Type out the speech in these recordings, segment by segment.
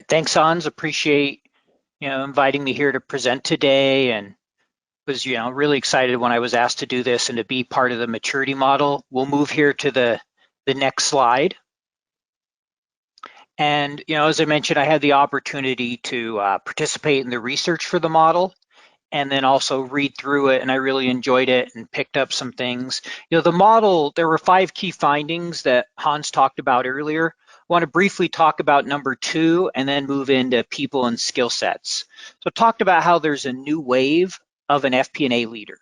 Thanks, Hans. Appreciate inviting me here to present today, and was really excited when I was asked to do this and to be part of the maturity model. We'll move here to the next slide. And as I mentioned, I had the opportunity to participate in the research for the model, and then also read through it, and I really enjoyed it and picked up some things. The model, there were 5 key findings that Hans talked about earlier. I want to briefly talk about number 2 and then move into people and skill sets. So talked about how there's a new wave of an FP&A leader,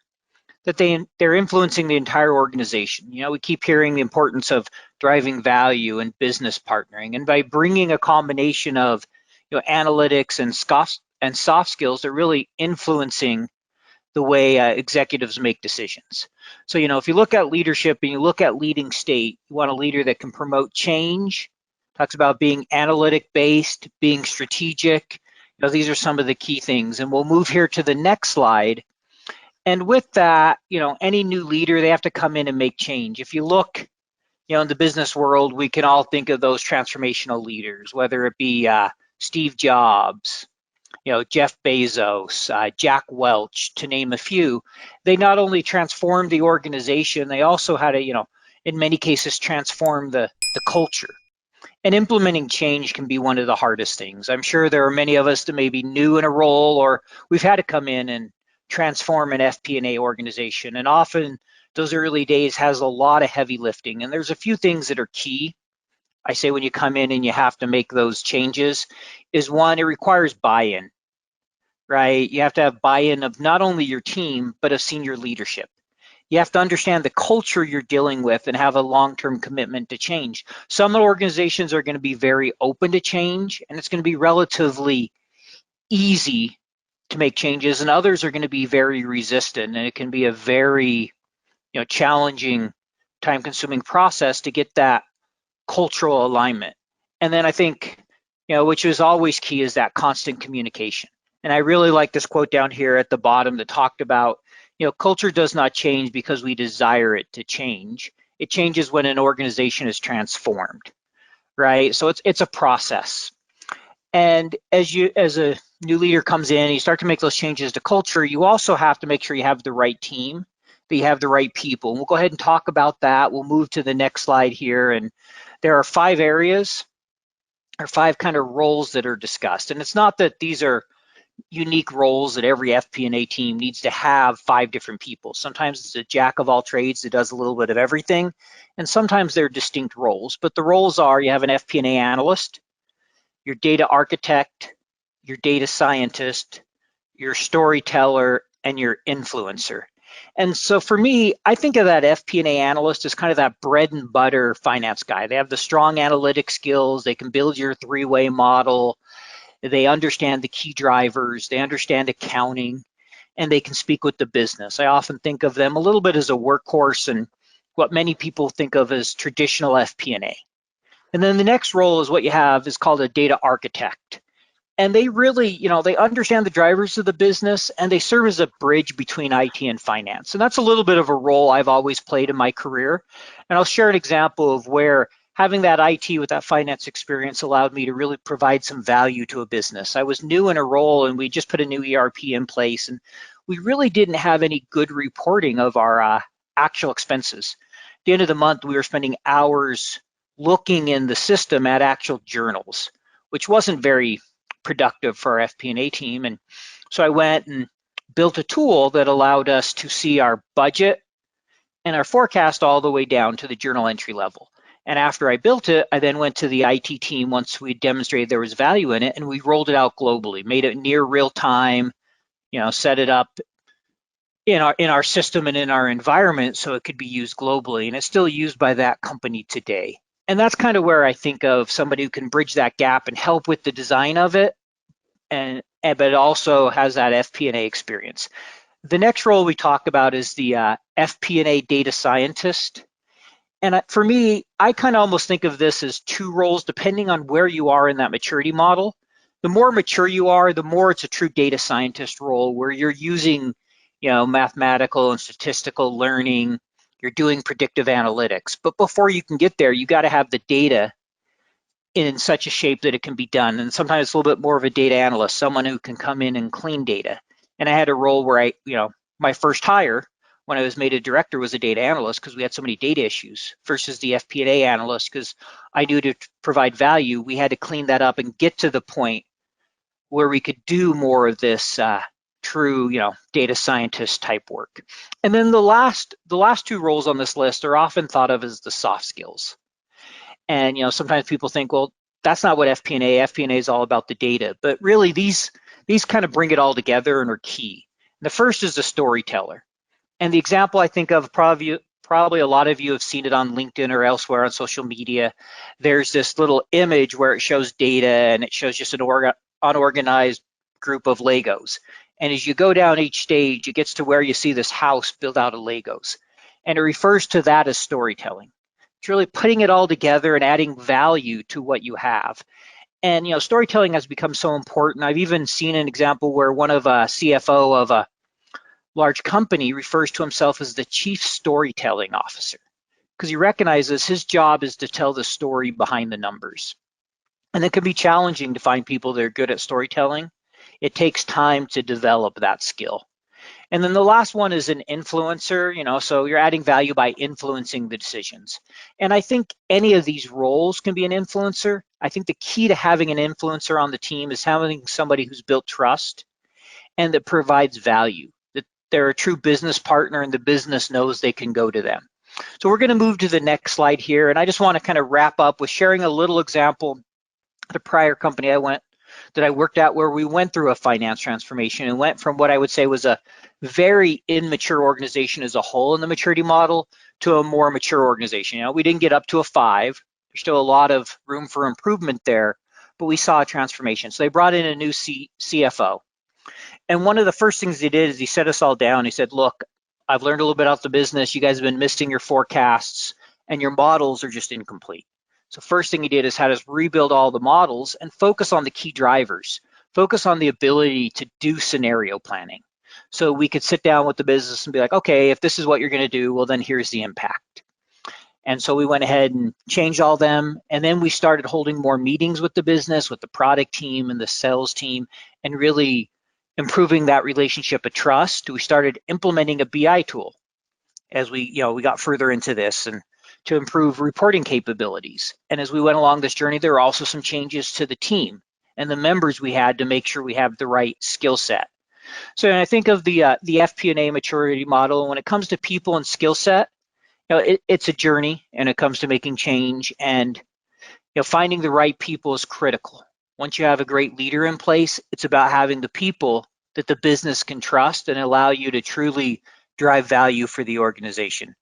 that they're influencing the entire organization. We keep hearing the importance of driving value and business partnering, and by bringing a combination of analytics and soft skills, they're really influencing the way executives make decisions. So, if you look at leadership and you look at leading state, you want a leader that can promote change, talks about being analytic based, being strategic. These are some of the key things. And we'll move here to the next slide. And with that, any new leader, they have to come in and make change. If you look, in the business world, we can all think of those transformational leaders, whether it be Steve Jobs, Jeff Bezos, Jack Welch, to name a few. They not only transformed the organization, they also had to, in many cases, transform the culture. And implementing change can be one of the hardest things. I'm sure there are many of us that may be new in a role, or we've had to come in and transform an FP&A organization. And often those early days has a lot of heavy lifting. And there's a few things that are key. I say when you come in and you have to make those changes is, one, it requires buy-in, right? You have to have buy-in of not only your team, but of senior leadership. You have to understand the culture you're dealing with and have a long-term commitment to change. Some organizations are going to be very open to change, and it's going to be relatively easy to make changes, and others are going to be very resistant, and it can be a very challenging, time-consuming process to get that cultural alignment. And then I think, which is always key, is that constant communication. And I really like this quote down here at the bottom that talked about, culture does not change because we desire it to change. It changes when an organization is transformed, right? So it's a process. And as a new leader comes in, you start to make those changes to culture, you also have to make sure you have the right team, that you have the right people. And we'll go ahead and talk about that. We'll move to the next slide here. And there are 5 areas, or 5 kind of roles that are discussed. And it's not that these are unique roles that every FP&A team needs to have 5 different people. Sometimes it's a jack of all trades that does a little bit of everything. And sometimes they're distinct roles. But the roles are, you have an FP&A analyst, your data architect, your data scientist, your storyteller, and your influencer. And so for me, I think of that FP&A analyst as kind of that bread and butter finance guy. They have the strong analytic skills. They can build your 3-way model. They understand the key drivers. They understand accounting, and they can speak with the business. I often think of them a little bit as a workhorse and what many people think of as traditional FP&A. And then the next role is what you have is called a data architect. And they really, they understand the drivers of the business, and they serve as a bridge between IT and finance. And that's a little bit of a role I've always played in my career. And I'll share an example of where having that IT with that finance experience allowed me to really provide some value to a business. I was new in a role, and we just put a new ERP in place, and we really didn't have any good reporting of our actual expenses. At the end of the month, we were spending hours looking in the system at actual journals, which wasn't very productive for our FP&A team. And so I went and built a tool that allowed us to see our budget and our forecast all the way down to the journal entry level. And after I built it, I then went to the IT team once we demonstrated there was value in it, and we rolled it out globally, made it near real time, set it up in our system and in our environment so it could be used globally. And it's still used by that company today. And that's kind of where I think of somebody who can bridge that gap and help with the design of it, but also has that FP&A experience. The next role we talk about is the FP&A data scientist. And for me, I kind of almost think of this as 2 roles depending on where you are in that maturity model. The more mature you are, the more it's a true data scientist role where you're using, mathematical and statistical learning. You're doing predictive analytics. But before you can get there, you got to have the data in such a shape that it can be done. And sometimes it's a little bit more of a data analyst, someone who can come in and clean data. And I had a role where my first hire when I was made a director was a data analyst because we had so many data issues versus the FP&A analyst because I knew to provide value, we had to clean that up and get to the point where we could do more of this true, data scientist type work. And then the last two roles on this list are often thought of as the soft skills. And sometimes people think, well, that's not what FP&A. FP&A is all about the data, but really these kind of bring it all together and are key. And the first is the storyteller. And the example I think of, probably a lot of you have seen it on LinkedIn or elsewhere on social media. There's this little image where it shows data and it shows just an unorganized group of Legos. And as you go down each stage, it gets to where you see this house built out of Legos. And it refers to that as storytelling. It's really putting it all together and adding value to what you have. And storytelling has become so important. I've even seen an example where one of a CFO of a large company refers to himself as the chief storytelling officer because he recognizes his job is to tell the story behind the numbers. And it can be challenging to find people that are good at storytelling. It takes time to develop that skill. And then the last one is an influencer, so you're adding value by influencing the decisions. And I think any of these roles can be an influencer. I think the key to having an influencer on the team is having somebody who's built trust and that provides value, that they're a true business partner and the business knows they can go to them. So we're going to move to the next slide here. And I just want to kind of wrap up with sharing a little example at a prior company that I worked at where we went through a finance transformation and went from what I would say was a very immature organization as a whole in the maturity model to a more mature organization. We didn't get up to a 5. There's still a lot of room for improvement there, but we saw a transformation. So they brought in a new CFO. And one of the first things he did is he set us all down. He said, look, I've learned a little bit about the business. You guys have been missing your forecasts and your models are just incomplete. So first thing he did is had us rebuild all the models and focus on the key drivers, focus on the ability to do scenario planning. So we could sit down with the business and be like, okay, if this is what you're going to do, well, then here's the impact. And so we went ahead and changed all them. And then we started holding more meetings with the business, with the product team and the sales team, and really improving that relationship of trust. We started implementing a BI tool as we got further into this and to improve reporting capabilities. And as we went along this journey, there were also some changes to the team and the members we had to make sure we have the right skill set. So when I think of the FP&A maturity model, and when it comes to people and skill set, it's a journey and it comes to making change, and finding the right people is critical. Once you have a great leader in place, it's about having the people that the business can trust and allow you to truly drive value for the organization.